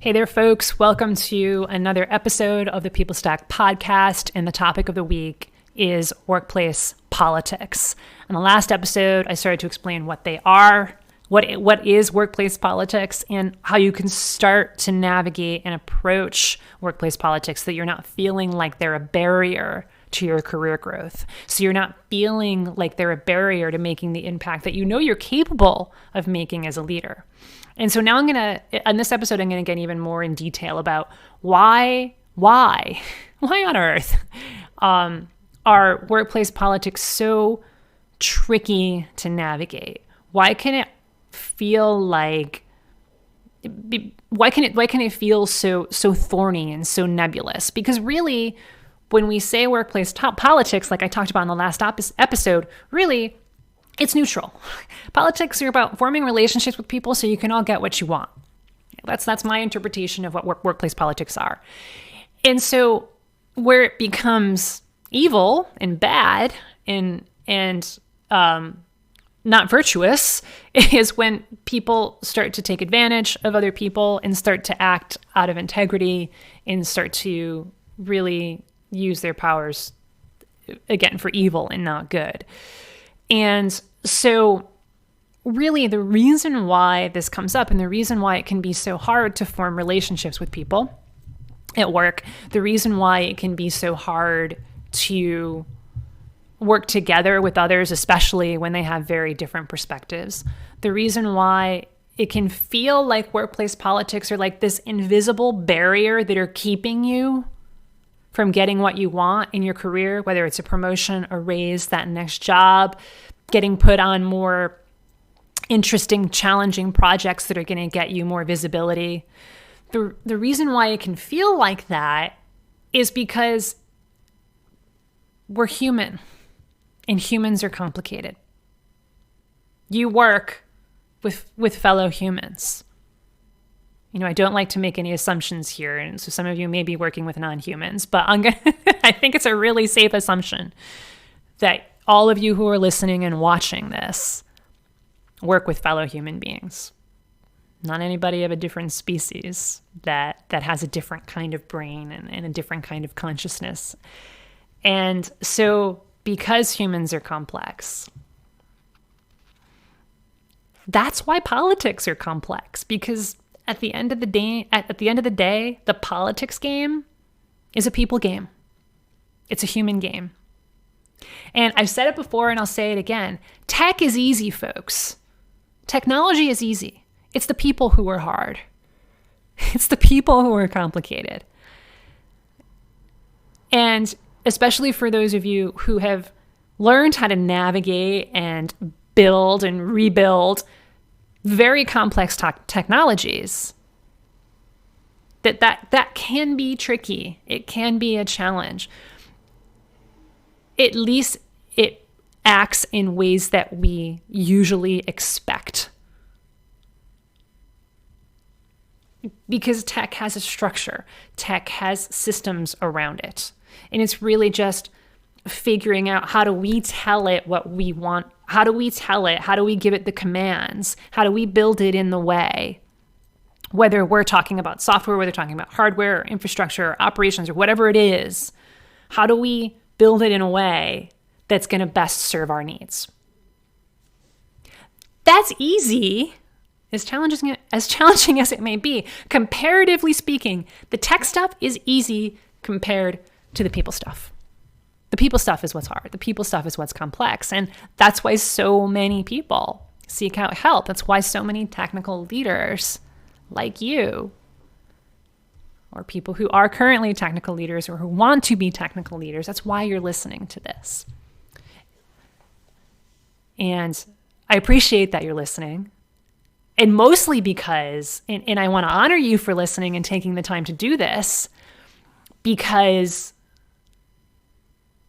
Hey there, folks. Welcome to another episode of the People Stack podcast. And the topic of the week is workplace politics. In the last episode, I started to explain what they are, what is workplace politics, and how you can start to navigate and approach workplace politics so that you're not feeling like they're a barrier to your career growth. So you're not feeling like they're a barrier to making the impact that you know you're capable of making as a leader. And so now in this episode, I'm going to get even more in detail about why on earth are workplace politics so tricky to navigate? Why can it feel like, why can it feel so thorny and so nebulous? Because really, when we say workplace politics, like I talked about in the last episode, really, it's neutral. Politics are about forming relationships with people so you can all get what you want. That's my interpretation of what workplace politics are. And so where it becomes evil and bad and not virtuous is when people start to take advantage of other people and start to act out of integrity and start to really use their powers, again, for evil and not good. And so really the reason why this comes up and the reason why it can be so hard to form relationships with people at work, the reason why it can be so hard to work together with others, especially when they have very different perspectives, the reason why it can feel like workplace politics are like this invisible barrier that are keeping you from getting what you want in your career, whether it's a promotion, a raise, that next job, getting put on more interesting, challenging projects that are going to get you more visibility. The reason why it can feel like that is because we're human, and humans are complicated. You work with fellow humans. You know, I don't like to make any assumptions here, and so some of you may be working with non-humans, but I think it's a really safe assumption that all of you who are listening and watching this work with fellow human beings. Not anybody of a different species that has a different kind of brain and a different kind of consciousness. And so because humans are complex, that's why politics are complex, because at the end of the day, the politics game is a people game. It's a human game. And I've said it before and I'll say it again. Tech is easy, folks. Technology is easy. It's the people who are hard. It's the people who are complicated. And especially for those of you who have learned how to navigate and build and rebuild very complex technologies, that can be tricky. It can be a challenge. At least it acts in ways that we usually expect. Because tech has a structure. Tech has systems around it. And it's really just figuring out, how do we tell it what we want? How do we tell it? How do we give it the commands? How do we build it in the way? Whether we're talking about software, whether we're talking about hardware, or infrastructure, or operations, or whatever it is, how do we build it in a way that's going to best serve our needs? That's easy, as challenging as it may be. Comparatively speaking, the tech stuff is easy compared to the people stuff. The people stuff is what's hard. The people stuff is what's complex. And that's why so many people seek out help. That's why so many technical leaders like you, or people who are currently technical leaders or who want to be technical leaders, that's why you're listening to this. And I appreciate that you're listening. And mostly because, and I want to honor you for listening and taking the time to do this, because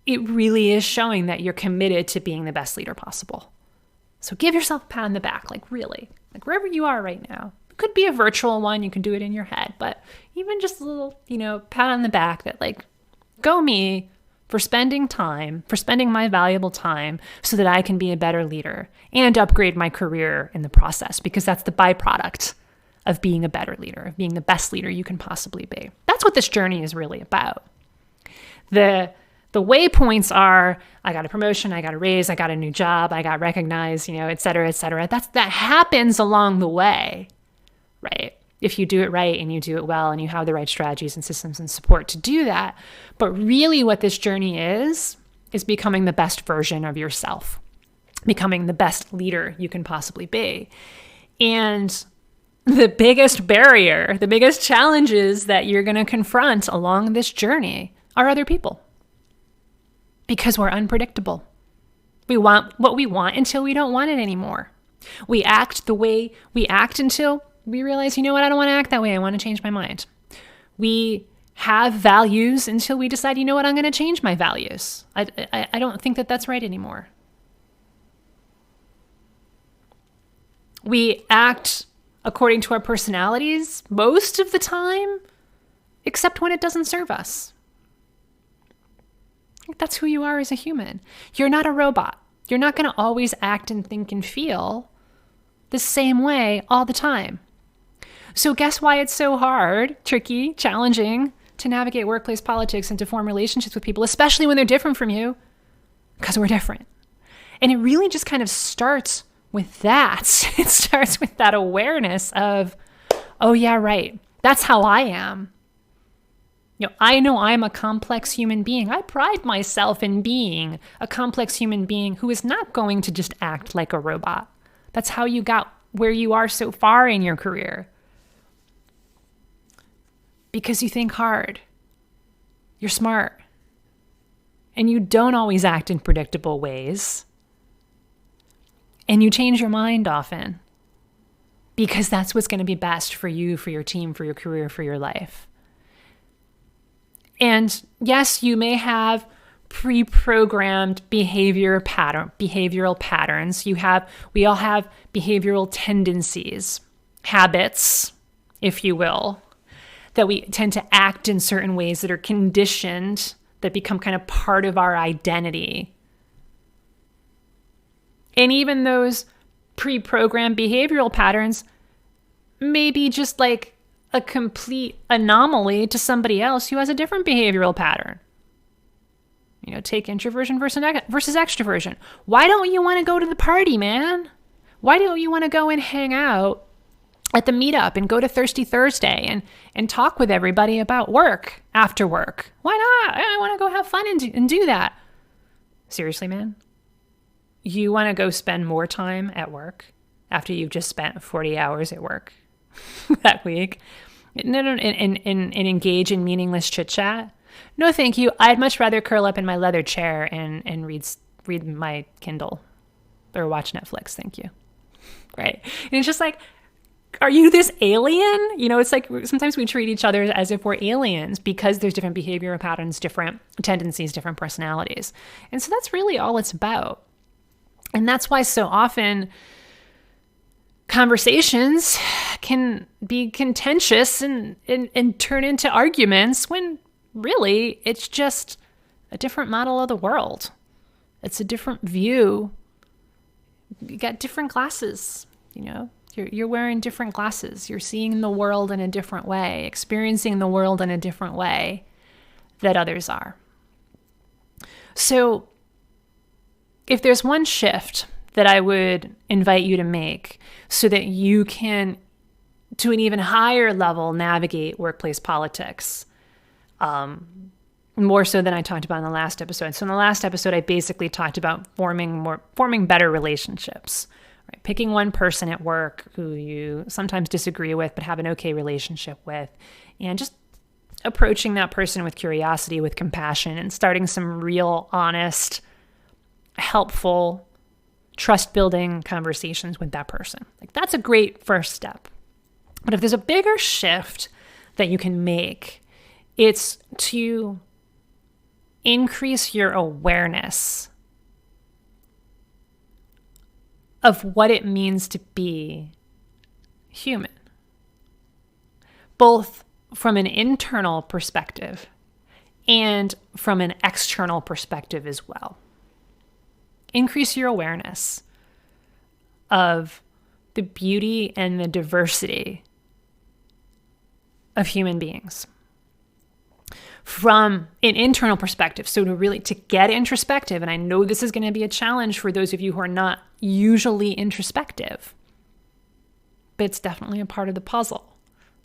it really is showing that you're committed to being the best leader possible. So give yourself a pat on the back, like really, like wherever you are right now. It could be a virtual one, you can do it in your head, but even just a little, pat on the back that like, go me for spending my valuable time so that I can be a better leader and upgrade my career in the process, because that's the byproduct of being a better leader, of being the best leader you can possibly be. That's what this journey is really about. The waypoints are, I got a promotion, I got a raise, I got a new job, I got recognized, et cetera, et cetera. That happens along the way, right? If you do it right and you do it well and you have the right strategies and systems and support to do that. But really what this journey is becoming the best version of yourself, becoming the best leader you can possibly be. And the biggest barrier, the biggest challenges that you're going to confront along this journey are other people. Because we're unpredictable. We want what we want until we don't want it anymore. We act the way we act until we realize, I don't want to act that way. I want to change my mind. We have values until we decide, I'm going to change my values. I don't think that that's right anymore. We act according to our personalities most of the time, except when it doesn't serve us. That's who you are as a human. You're not a robot. You're not going to always act and think and feel the same way all the time. So guess why it's so hard, tricky, challenging to navigate workplace politics and to form relationships with people, especially when they're different from you? Because we're different. And it really just kind of starts with that. It starts with that awareness of, oh yeah, right. That's how I am. I know I'm a complex human being. I pride myself in being a complex human being who is not going to just act like a robot. That's how you got where you are so far in your career. Because you think hard. You're smart. And you don't always act in predictable ways. And you change your mind often. Because that's what's going to be best for you, for your team, for your career, for your life. And yes, you may have pre-programmed behavioral patterns. We all have behavioral tendencies, habits, if you will, that we tend to act in certain ways that are conditioned, that become kind of part of our identity. And even those pre-programmed behavioral patterns may be just like a complete anomaly to somebody else who has a different behavioral pattern. Take introversion versus extroversion. Why don't you want to go to the party, man? Why don't you want to go and hang out at the meetup and go to Thirsty Thursday and talk with everybody about work after work? Why not? I want to go have fun and do that. Seriously, man? You want to go spend more time at work after you've just spent 40 hours at work that week? No, and engage in meaningless chit chat? No, thank you. I'd much rather curl up in my leather chair and read my Kindle or watch Netflix. Thank you. Right. And it's just like, are you this alien? It's like sometimes we treat each other as if we're aliens because there's different behavioral patterns, different tendencies, different personalities. And so that's really all it's about. And that's why so often conversations can be contentious and turn into arguments when really it's just a different model of the world. It's a different view. You got different glasses, You're wearing different glasses. You're seeing the world in a different way, experiencing the world in a different way that others are. So if there's one shift that I would invite you to make so that you can, to an even higher level, navigate workplace politics, more so than I talked about in the last episode. So in the last episode, I basically talked about forming better relationships, right? Picking one person at work who you sometimes disagree with, but have an okay relationship with, and just approaching that person with curiosity, with compassion, and starting some real, honest, helpful, trust-building conversations with that person. Like, that's a great first step. But if there's a bigger shift that you can make, it's to increase your awareness of what it means to be human, both from an internal perspective and from an external perspective as well. Increase your awareness of the beauty and the diversity of human beings from an internal perspective. So to get introspective, and I know this is going to be a challenge for those of you who are not usually introspective, but it's definitely a part of the puzzle,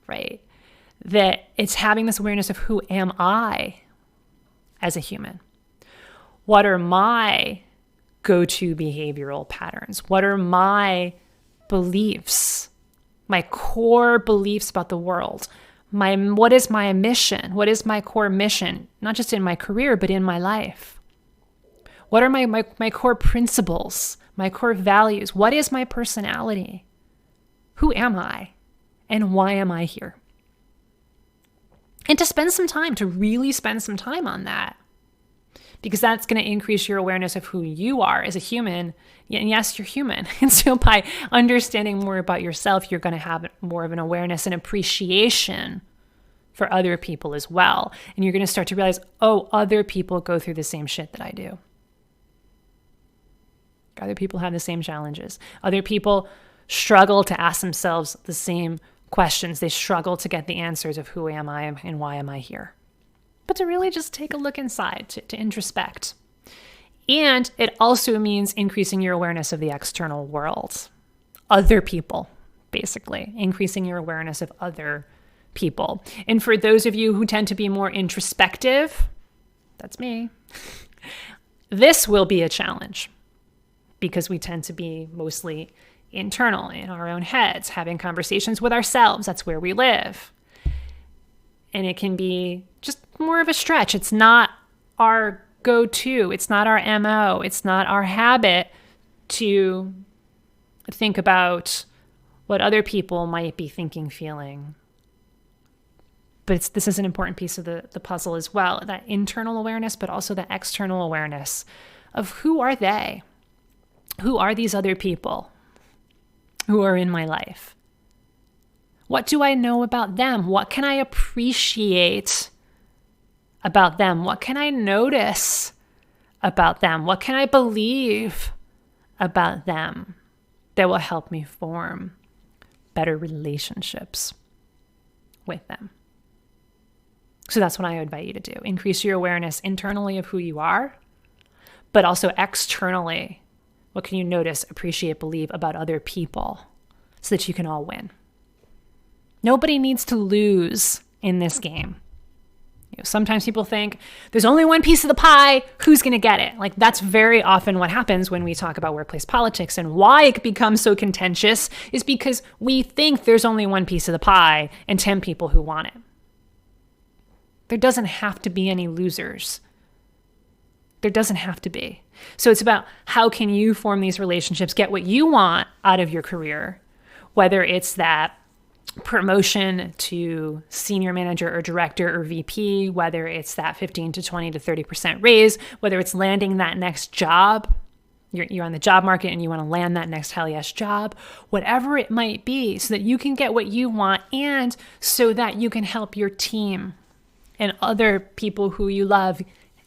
right? That it's having this awareness of who am I as a human? What are my go-to behavioral patterns? What are my beliefs, my core beliefs about the world? What is my mission? What is my core mission? Not just in my career, but in my life. What are my core principles, my core values? What is my personality? Who am I? And why am I here? And to really spend some time on that. Because that's going to increase your awareness of who you are as a human. And yes, you're human. And so by understanding more about yourself, you're going to have more of an awareness and appreciation for other people as well. And you're going to start to realize, oh, other people go through the same shit that I do. Other people have the same challenges. Other people struggle to ask themselves the same questions. They struggle to get the answers of who am I and why am I here. But to really just take a look inside, to introspect. And it also means increasing your awareness of the external world. Other people, basically. Increasing your awareness of other people. And for those of you who tend to be more introspective, that's me, this will be a challenge. Because we tend to be mostly internal in our own heads, having conversations with ourselves. That's where we live. And it can be just more of a stretch. It's not our go-to. It's not our MO. It's not our habit to think about what other people might be thinking, feeling. But this is an important piece of the puzzle as well. That internal awareness, but also the external awareness of who are they? Who are these other people who are in my life? What do I know about them? What can I appreciate about them? What can I notice about them? What can I believe about them that will help me form better relationships with them? So that's what I invite you to do. Increase your awareness internally of who you are, but also externally. What can you notice, appreciate, believe about other people so that you can all win? Nobody needs to lose in this game. Sometimes people think there's only one piece of the pie, who's going to get it? Like that's very often what happens when we talk about workplace politics, and why it becomes so contentious is because we think there's only one piece of the pie and 10 people who want it. There doesn't have to be any losers. There doesn't have to be. So it's about how can you form these relationships, get what you want out of your career, whether it's that promotion to senior manager or director or VP, whether it's that 15 to 20 to 30% raise, whether it's landing that next job, you're on the job market and you want to land that next hell yes job, whatever it might be, so that you can get what you want and so that you can help your team and other people who you love,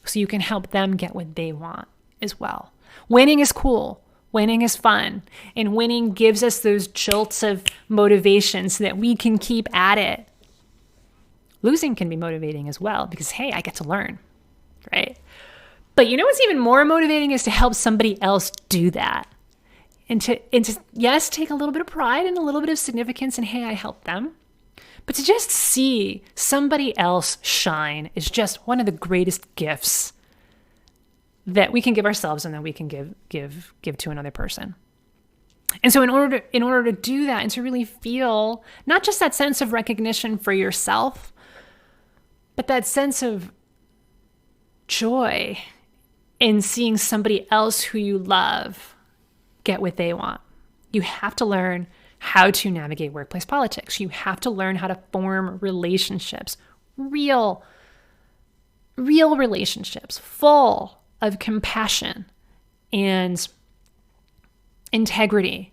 so you can help them get what they want as well. Winning is cool. Winning is fun, and winning gives us those jolts of motivation so that we can keep at it. Losing can be motivating as well because, hey, I get to learn, right? But you know what's even more motivating is to help somebody else do that. And to yes, take a little bit of pride and a little bit of significance in, hey, I helped them. But to just see somebody else shine is just one of the greatest gifts that we can give ourselves and that we can give to another person. And so in order to do that and to really feel not just that sense of recognition for yourself, but that sense of joy in seeing somebody else who you love get what they want, you have to learn how to navigate workplace politics. You have to learn how to form relationships, real relationships, full of compassion and integrity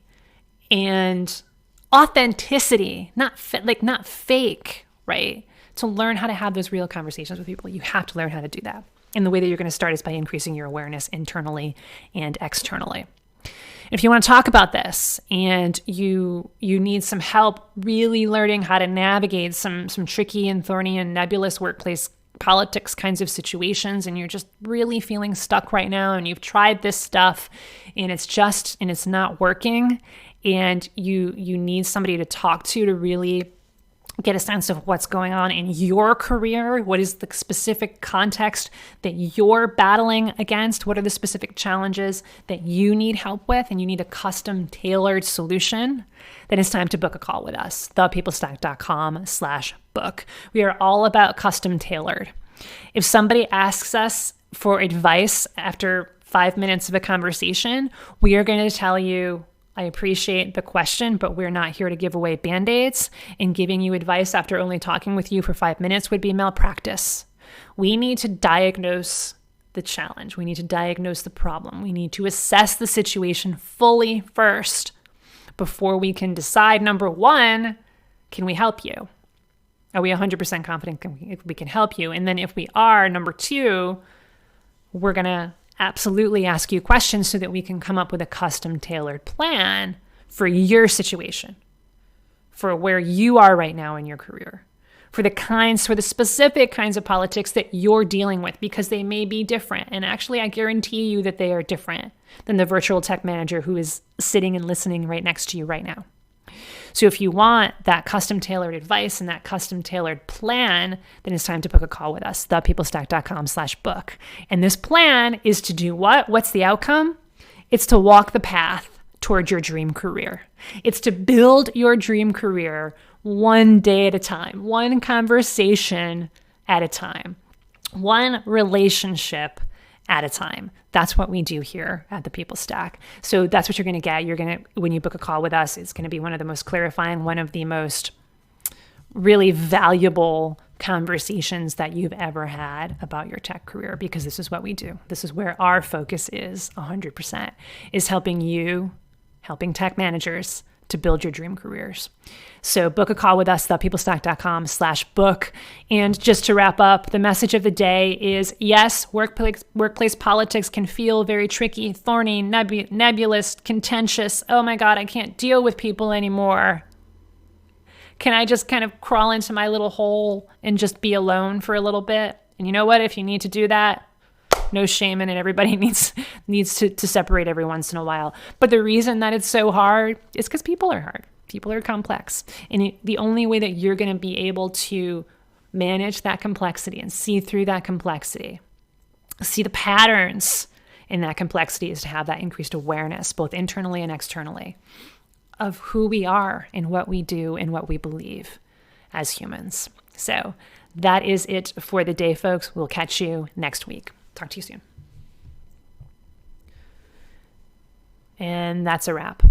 and authenticity, not fake, right? To learn how to have those real conversations with people, you have to learn how to do that. And the way that you're going to start is by increasing your awareness internally and externally. If you want to talk about this and you need some help really learning how to navigate some tricky and thorny and nebulous workplace politics kinds of situations, and you're just really feeling stuck right now, and you've tried this stuff and it's not working, and you need somebody to talk to really get a sense of what's going on in your career. What is the specific context that you're battling against? What are the specific challenges that you need help with? And you need a custom tailored solution. Then it's time to book a call with us, thepeoplestack.com/book. We are all about custom tailored. If somebody asks us for advice after 5 minutes of a conversation, we are going to tell you, I appreciate the question, but we're not here to give away Band-Aids, and giving you advice after only talking with you for 5 minutes would be malpractice. We need to diagnose the challenge. We need to diagnose the problem. We need to assess the situation fully first before we can decide, number one, can we help you? Are we 100% confident we can help you? And then if we are, number two, we're going to absolutely ask you questions so that we can come up with a custom tailored plan for your situation, for where you are right now in your career, for the specific kinds of politics that you're dealing with, because they may be different. And actually, I guarantee you that they are different than the virtual tech manager who is sitting and listening right next to you right now. So if you want that custom tailored advice and that custom tailored plan, then it's time to book a call with us, thepeoplestack.com/book. And this plan is to do what? What's the outcome? It's to walk the path toward your dream career. It's to build your dream career one day at a time, one conversation at a time, one relationship at a time. That's what we do here at the People Stack. So that's what you're going to get. When you book a call with us, it's going to be one of the most clarifying, one of the most really valuable conversations that you've ever had about your tech career, because this is what we do. This is where our focus is 100%, is helping tech managers to build your dream careers. So book a call with us, thepeoplestack.com/book. And just to wrap up, the message of the day is, yes, workplace politics can feel very tricky, thorny, nebulous, contentious. Oh my God, I can't deal with people anymore. Can I just kind of crawl into my little hole and just be alone for a little bit? And you know what? If you need to do that, no shame in it. Everybody needs to separate every once in a while. But the reason that it's so hard is because people are hard. People are complex. And the only way that you're going to be able to manage that complexity and see through that complexity, see the patterns in that complexity, is to have that increased awareness, both internally and externally, of who we are and what we do and what we believe as humans. So that is it for the day, folks. We'll catch you next week. Talk to you soon. And that's a wrap.